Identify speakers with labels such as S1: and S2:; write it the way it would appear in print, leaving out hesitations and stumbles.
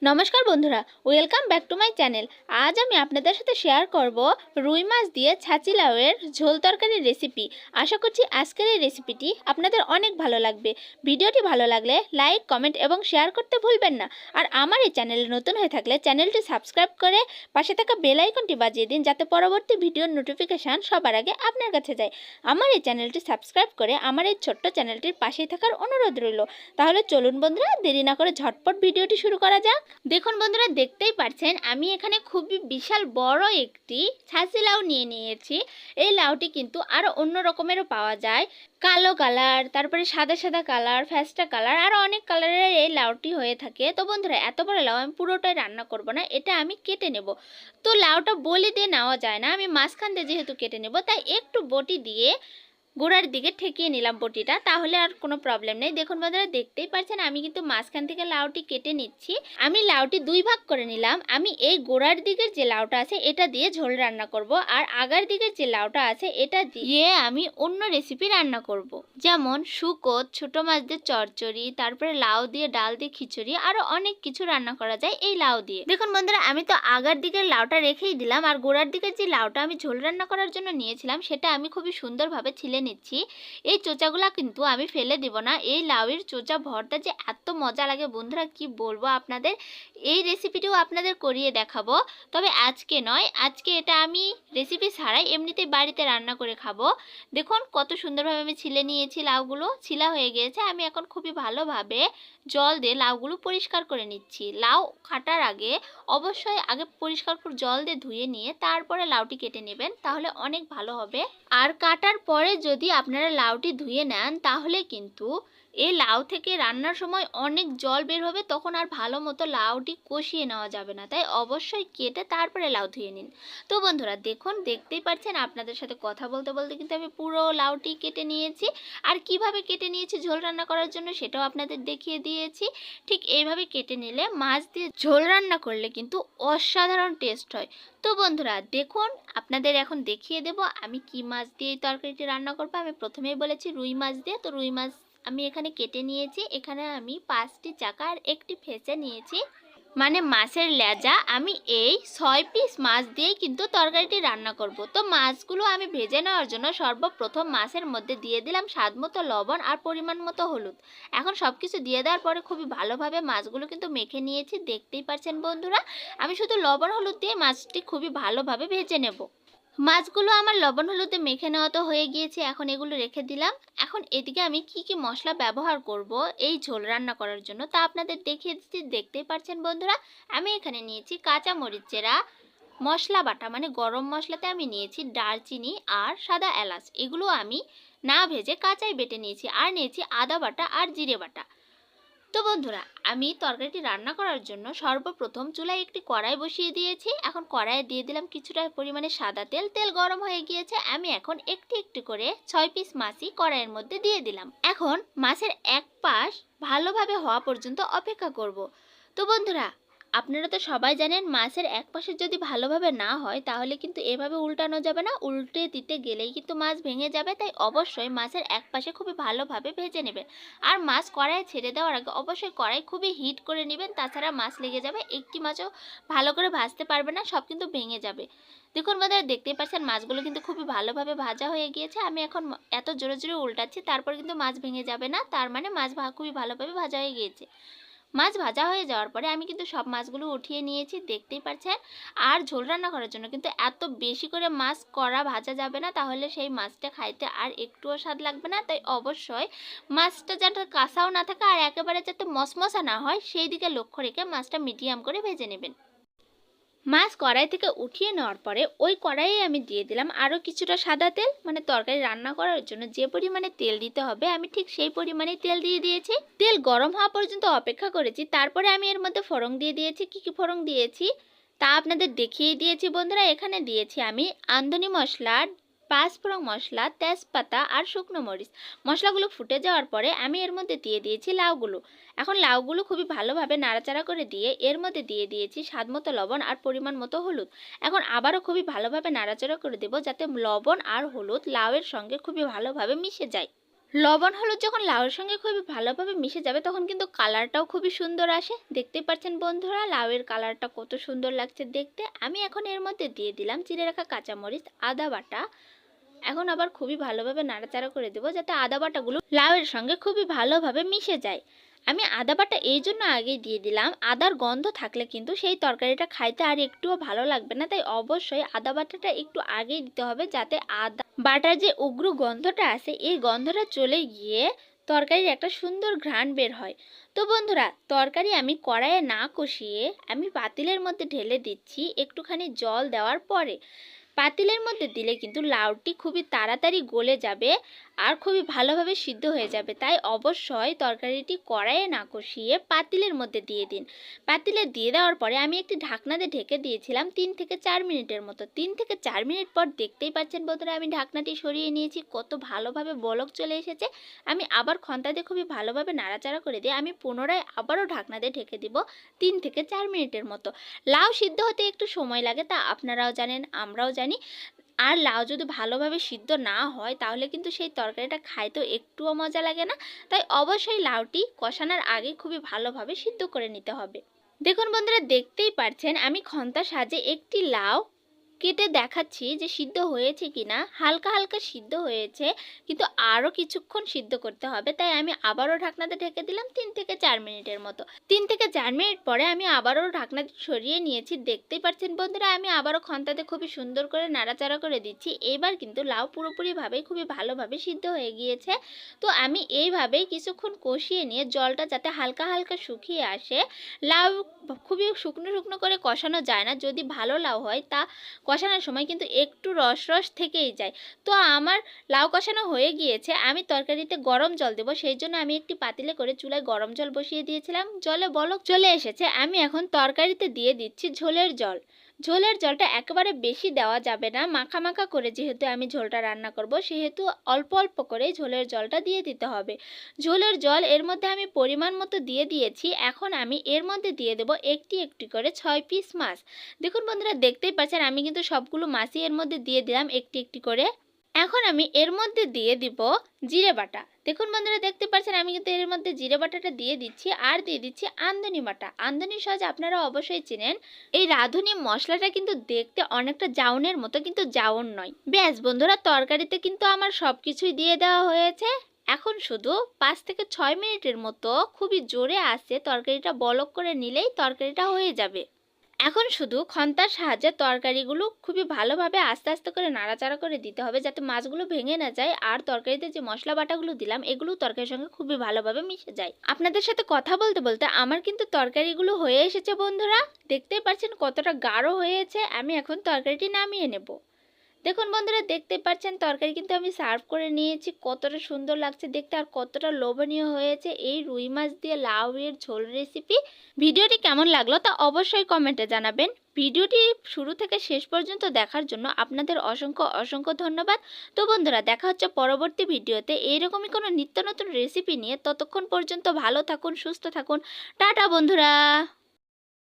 S1: নমস্কার বন্ধুরা, welcome back to my channel. আজ আমি আপনাদের সাথে শেয়ার করব রুই মাছ দিয়ে ছাঁচি লাউয়ের ঝোল তরকারির রেসিপি। আশা করছি আজকের এই রেসিপিটি আপনাদের অনেক ভালো লাগবে। ভিডিওটি ভালো লাগলে লাইক, কমেন্ট এবং শেয়ার করতে ভুলবেন না। আর আমার এই চ্যানেলে নতুন হয়ে থাকলে চ্যানেলটি সাবস্ক্রাইব করে পাশে থাকা বেল আইকনটি বাজিয়ে দিন, যাতে পরবর্তী ভিডিওর নোটিফিকেশান সবার আগে আপনার কাছে যায়। আমার এই চ্যানেলটি সাবস্ক্রাইব করে আমার এই ছোট্ট চ্যানেলটির পাশেই থাকার অনুরোধ রইল। তাহলে চলুন বন্ধুরা, দেরি না করে ঝটপট ভিডিওটি শুরু করা যাক। দেখুন বন্ধুরা, দেখতেই পাচ্ছেন আমি এখানে খুবই বিশাল বড় একটি ছাঁচি লাউ নিয়ে নিয়েছি। এই লাউটি কিন্তু আরও অন্য রকমেরও পাওয়া যায়, কালো কালার, তারপরে সাদা সাদা কালার, ফ্যাস্টা কালার, আরও অনেক কালারের এই লাউটি হয়ে থাকে। তো বন্ধুরা, এত বড় লাউ আমি পুরোটাই রান্না করব না, এটা আমি কেটে নেব। তো লাউটা বলি দিয়ে নেওয়া যায় না, আমি মাঝখান দিয়ে যেহেতু কেটে নেব, তাই একটু বটি দিয়ে গোড়ার দিকে ঠেকিয়ে নিলাম বটিটা, তাহলে আর কোনো প্রবলেম নেই। দেখুন বন্ধুরা, দেখতেই পাচ্ছেন আমি কিন্তু মাঝখান থেকে লাউটি কেটে নিচ্ছি। আমি লাউটি দুই ভাগ করে নিলাম। আমি এই গোড়ার দিকের যে লাউটা আছে এটা দিয়ে ঝোল রান্না করব, আর আগার দিকের যে লাউটা আছে এটা দিয়ে আমি অন্য রেসিপি রান্না করব, যেমন শুকোত, ছোট মাছ দিয়ে চচ্চড়ি, তারপরে লাউ দিয়ে ডাল দিয়ে খিচুড়ি, আরও অনেক কিছু রান্না করা যায় এই লাউ দিয়ে। দেখুন বন্ধুরা, আমি তো আগার দিকের লাউটা রেখেই দিলাম, আর গোড়ার দিকের যে লাউটা আমি ঝোল রান্না করার জন্য নিয়েছিলাম সেটা আমি খুবই সুন্দরভাবে ছিলে নিচ্ছি। এই চোচাগুলা কিন্তু আমি ফেলে দিব না। এই লাউয়ের চোচা ভর্তা যে এত মজা লাগে বন্ধুরা, কি বলবো আপনাদের। এই রেসিপিটিও আপনাদের করিয়ে দেখাবো, তবে আজকে নয়, আজকে এটা আমি রেসিপি ছাড়াই এমনিতেই বাড়িতে রান্না করে খাবো। দেখুন কত সুন্দরভাবে আমি ছিলে নিয়েছি, লাউগুলো ছিলা হয়ে গিয়েছে। আমি এখন খুবই ভালোভাবে জল দিয়ে লাউগুলো পরিষ্কার করে নিচ্ছি। লাউ কাটার আগে অবশ্যই আগে পরিষ্কার করে জল দিয়ে ধুয়ে নিয়ে তারপরে লাউটি কেটে নেবেন, তাহলে অনেক ভালো হবে। আর কাটার পরে যদি আপনারা লাউটি ধুয়ে নেন, তাহলে কিন্তু এই লাউ থেকে রান্নার সময় অনেক জল বের হবে, তখন আর ভালো মতো লাউটি কষিয়ে নেওয়া যাবে না। তাই অবশ্যই কেটে তারপরে লাউ ধুয়ে নিন। তো বন্ধুরা দেখুন, দেখতেই পাচ্ছেন আপনাদের সাথে কথা বলতে বলতে কিন্তু আমি পুরো লাউটি কেটে নিয়েছি। আর কিভাবে কেটে নিয়েছি ঝোল রান্না করার জন্য সেটাও আপনাদের দেখিয়ে দিয়েছি। ঠিক এইভাবে কেটে নিলে মাছ দিয়ে ঝোল রান্না করলে কিন্তু অসাধারণ টেস্ট হয়। তো বন্ধুরা দেখুন, আপনাদের এখন দেখিয়ে দেব আমি কি মাছ দিয়ে এই তরকারিটি রান্না করবো। আমি প্রথমেই বলেছি রুই মাছ দিয়ে, তো রুই মাছ আমি এখানে কেটে নিয়েছি। এখানে আমি 5টি চাকা আর একটি ফেঁচে নিয়েছি, মানে মাছের লেজা। আমি এই 6 পিস মাছ দিয়েই কিন্তু তরকারিটি রান্না করব। তো মাছগুলো আমি ভেজে নেওয়ার জন্য সর্বপ্রথম মাছের মধ্যে দিয়ে দিলাম স্বাদ মতো লবণ আর পরিমাণ মতো হলুদ। এখন সব কিছু দিয়ে দেওয়ার পরে খুবই ভালোভাবে মাছগুলো কিন্তু মেখে নিয়েছি। দেখতেই পাচ্ছেন বন্ধুরা, আমি শুধু লবণ হলুদ দিয়ে মাছটি খুবই ভালোভাবে ভেজে নেব। মাছগুলো আমার লবণ হলুদে মেখে নেওয়া তো হয়ে গিয়েছে, এখন এগুলো রেখে দিলাম। এখন এদিকে আমি কি কি মশলা ব্যবহার করব এই ঝোল রান্না করার জন্য তা আপনাদের দেখিয়ে দিচ্ছি। দেখতেই পাচ্ছেন বন্ধুরা, আমি এখানে নিয়েছি কাঁচা মরিচ চেরা, মশলা বাটা মানে গরম মশলাতে আমি নিয়েছি দারচিনি আর সাদা এলাচ, এগুলো আমি না ভেজে কাঁচাই বেটে নিয়েছি। আর নিয়েছি আদা বাটা আর জিরে বাটা। তো বন্ধুরা, আমি তরকারিটি রান্না করার জন্য সর্বপ্রথম চুলায় একটি কড়াই বসিয়ে দিয়েছি। এখন কড়াইয়ে দিয়ে দিলাম কিছুটা পরিমাণে সাদা তেল। তেল গরম হয়ে গিয়েছে, আমি এখন একটি একটি করে 6 পিস মাছই কড়াইয়ের মধ্যে দিয়ে দিলাম। এখন মাছের এক পাশ ভালোভাবে হওয়া পর্যন্ত অপেক্ষা করব। তো বন্ধুরা, আপনারা তো সবাই জানেন মাছের এক পাশে যদি ভালোভাবে না হয় তাহলে কিন্তু এভাবে উল্টানো যাবে না, উল্টে দিতে গেলেই কিন্তু মাছ ভেঙে যাবে। তাই অবশ্যই মাছের এক পাশে খুবই ভালোভাবে ভেজে নেবেন। আর মাছ কড়াইয়ে ছেড়ে দেওয়ার আগে অবশ্যই কড়াই খুবই হিট করে নেবেন, তাছাড়া মাছ লেগে যাবে, একটি মাছও ভালো করে ভাজতে পারবে না, সব কিন্তু ভেঙে যাবে। দেখুন বন্ধুরা, দেখতেই পাচ্ছেন মাছগুলো কিন্তু খুবই ভালোভাবে ভাজা হয়ে গিয়েছে। আমি এখন এত জোরে জোরে উল্টাচ্ছি, তারপর কিন্তু মাছ ভেঙে যাবে না, তার মানে মাছ খুবই ভালোভাবে ভাজা হয়ে গিয়েছে। মাছ ভাজা হয়ে যাওয়ার পরে আমি কিন্তু সব মাছগুলো উঠিয়ে নিয়েছি, দেখতেই পাচ্ছেন। আর ঝোল রান্না করার জন্য কিন্তু এত বেশি করে মাছ কড়া ভাজা যাবে না, তাহলে সেই মাছটা খাইতে আর একটুও স্বাদ লাগবে না। তাই অবশ্যই মাছটা যাতে কাঁচাও না থাকে আর একেবারে যাতে মশমশা না হয় সেই দিকে লক্ষ্য রেখে মাছটা মিডিয়াম করে ভেজে নেবেন। মাছ কড়াই থেকে উঠিয়ে নেওয়ার পরে ওই কড়াইয়ে আমি দিয়ে দিলাম আরও কিছুটা সাদা তেল, মানে তরকারি রান্না করার জন্য যে পরিমাণে তেল দিতে হবে আমি ঠিক সেই পরিমাণেই তেল দিয়ে দিয়েছি। তেল গরম হওয়া পর্যন্ত অপেক্ষা করেছি, তারপরে আমি এর মধ্যে ফোড়ন দিয়ে দিয়েছি। কী কী ফোড়ন দিয়েছি তা আপনাদের দেখিয়ে দিয়েছি বন্ধুরা। এখানে দিয়েছি আমি আমদানি মশলা, পাঁচফোড়ন মশলা, তেজপাতা আর শুকনো মরিচ। মশলাগুলো ফুটে যাওয়ার পরে আমি এর মধ্যে দিয়ে দিয়েছি লাউগুলো। এখন লাউগুলো খুবই ভালোভাবে নাড়াচাড়া করে দিয়ে এর মধ্যে দিয়ে দিয়েছি স্বাদমতো লবণ আর পরিমাণ মতো হলুদ। এখন আবারও খুবই ভালোভাবে নাড়াচাড়া করে দেব, যাতে লবণ আর হলুদ লাউয়ের সঙ্গে খুবই ভালোভাবে মিশে যায়। লবণ হলুদ যখন লাউয়ের সঙ্গে খুবই ভালোভাবে মিশে যাবে তখন কিন্তু কালারটাও খুবই সুন্দর আসে। দেখতেই পাচ্ছেন বন্ধুরা লাউয়ের কালারটা কত সুন্দর লাগছে দেখতে। আমি এখন এর মধ্যে দিয়ে দিলাম চিড়ে রাখা কাঁচামরিচ, আদা বাটা। এখন আবার খুবই ভালোভাবে নাড়াচাড়া করে দেবো যাতে আদা বাটাগুলো লাউয়ের সঙ্গে খুবই ভালোভাবে মিশে যায়। আমি আদা বাটা এই জন্য আগেই দিয়ে দিলাম, আদার গন্ধ থাকলে কিন্তু সেই তরকারিটা খাইতে আর একটুও ভালো লাগবে না, তাই অবশ্যই আদা বাটাটা একটু আগেই দিতে হবে যাতে আদা বাটার যে উগ্র গন্ধটা আছে এই গন্ধটা চলে গিয়ে তরকারির একটা সুন্দর ঘ্রাণ বের হয়। তো বন্ধুরা তরকারি আমি কড়াইয়ে না কষিয়ে আমি পাতিলের মধ্যে ঢেলে দিচ্ছি একটুখানি জল দেওয়ার পরে। পাতিলের মধ্যে দিলে কিন্তু লাউটি খুবই তাড়াতাড়ি গলে যাবে আর খুবই ভালোভাবে সিদ্ধ হয়ে যাবে, তাই অবশ্যই তরকারিটি কড়াইয়ে না কষিয়ে পাতিলের মধ্যে দিয়ে দিন। পাতিলে দিয়ে দেওয়ার পরে আমি একটি ঢাকনা দিয়ে ঢেকে দিয়েছিলাম 3 থেকে 4 মিনিটের মতো। 3 থেকে 4 মিনিট পর দেখতেই পাচ্ছেন বন্ধুরা আমি ঢাকনাটি সরিয়ে নিয়েছি, কত ভালোভাবে বলক চলে এসেছে। আমি আবার খন্তা দিয়ে খুবই ভালোভাবে নাড়াচাড়া করে দিয়ে আমি পুনরায় আবারও ঢাকনা দিয়ে ঢেকে দিব 3 থেকে 4 মিনিটের মতো। লাউ সিদ্ধ হতে একটু সময় লাগে, তা আপনারাও জানেন আমরাও জানি। আর লাউ যদি ভালোভাবে সিদ্ধ না হয় তাহলে কিন্তু সেই তরকারিটা খাইতেও একটুও মজা লাগে না, তাই অবশ্যই লাউটি কষানোর আগে খুবই ভালোভাবে সিদ্ধ করে নিতে হবে। দেখুন বন্ধুরা দেখতেই পাচ্ছেন আমি খন্তার সাহায্যে একটি লাউ কেটে দেখাচ্ছি যে সিদ্ধ হয়েছে কিনা। হালকা হালকা সিদ্ধ হয়েছে কিন্তু আরও কিছুক্ষণ সিদ্ধ করতে হবে, তাই আমি আবারও ঢাকনাতে ঢেকে দিলাম 3 থেকে 4 মিনিটের মতো। 3 থেকে 4 মিনিট পরে আমি আবারও ঢাকনাতে সরিয়ে নিয়েছি। দেখতেই পাচ্ছেন বন্ধুরা আমি আবারও খন্তাতে খুবই সুন্দর করে নাড়াচাড়া করে দিচ্ছি। এবার কিন্তু লাউ পুরোপুরিভাবেই খুবই ভালোভাবে সিদ্ধ হয়ে গিয়েছে। তো আমি এইভাবেই কিছুক্ষণ কষিয়ে নিয়ে জলটা যাতে হালকা হালকা শুকিয়ে আসে। লাউ খুবই শুকনো শুকনো করে কষানো যায় না, যদি ভালো লাউ হয় তা কষানোর সময় কিন্তু একটু রস রস থেকেই যায়। তো আমার লাউ কষানো হয়ে গিয়েছে, আমি তরকারিতে গরম জল দেবো সেই জন্য আমি একটি পাতিলে করে চুলায় গরম জল বসিয়ে দিয়েছিলাম। জলে বলক চলে এসেছে, আমি এখন তরকারিতে দিয়ে দিচ্ছি ঝোলের জল। ঝোলের জলটা একেবারে বেশি দেওয়া যাবে না, মাখা মাখা করে যেহেতু আমি ঝোলটা রান্না করব সেহেতু অল্প অল্প করে ঝোলের জলটা দিয়ে দিতে হবে। ঝোলের জল এর মধ্যে আমি পরিমাণ মতো দিয়ে দিয়েছি। এখন আমি এর মধ্যে দিয়ে দেবো একটি একটি করে 6 পিস মাছ। দেখুন বন্ধুরা দেখতেই পাচ্ছেন আমি কিন্তু সবগুলো মাছই এর মধ্যে দিয়ে দিলাম একটি একটি করে। এখন আমি এর মধ্যে দিয়ে দিব জিরে বাটা। দেখুন বন্ধুরা দেখতে পাচ্ছেন আমি কিন্তু এর মধ্যে জিরে বাটাটা দিয়ে দিচ্ছি আর দিয়ে দিচ্ছি আমদনি বাটা। আমদনি সহজ আপনারা অবশ্যই চেনেন। এই রাঁধুনি মশলাটা কিন্তু দেখতে অনেকটা জাউনের মতো কিন্তু জাউন নয়। ব্যাস বন্ধুরা তরকারিতে কিন্তু আমার সব কিছুই দিয়ে দেওয়া হয়েছে। এখন শুধু 5 থেকে 6 মিনিটের মতো খুবই জোরে আঁচে তরকারিটা বলক করে নিলেই তরকারিটা হয়ে যাবে। এখন শুধু খন্তার সাহায্যে তরকারিগুলো খুবই ভালোভাবে আস্তে আস্তে করে নাড়াচাড়া করে দিতে হবে যাতে মাছগুলো ভেঙে না যায় আর তরকারিতে যে মশলা বাটাগুলো দিলাম এগুলো তরকারির সঙ্গে খুবই ভালোভাবে মিশে যায়। আপনাদের সাথে কথা বলতে বলতে আমার কিন্তু তরকারিগুলো হয়ে এসেছে বন্ধুরা, দেখতেই পাচ্ছেন কতটা গাঢ় হয়েছে। আমি এখন তরকারিটি নামিয়ে নেব। দেখুন বন্ধুরা দেখতে পাচ্ছেন তরকারি কিন্তু আমি সার্ভ করে নিয়েছি, কতটা সুন্দর লাগছে দেখতে আর কতটা লোভনীয় হয়েছে এই রুই মাছ দিয়ে লাউ এর ঝোল রেসিপি। ভিডিওটি কেমন লাগলো তা অবশ্যই কমেন্টে জানাবেন। ভিডিওটি শুরু থেকে শেষ পর্যন্ত দেখার জন্য আপনাদের অসংখ্য অসংখ্য ধন্যবাদ। তো বন্ধুরা দেখা হচ্ছে পরবর্তী ভিডিওতে এইরকমই কোনো নিত্য নতুন রেসিপি নিয়ে। ততক্ষণ পর্যন্ত ভালো থাকুন, সুস্থ থাকুন। টাটা বন্ধুরা।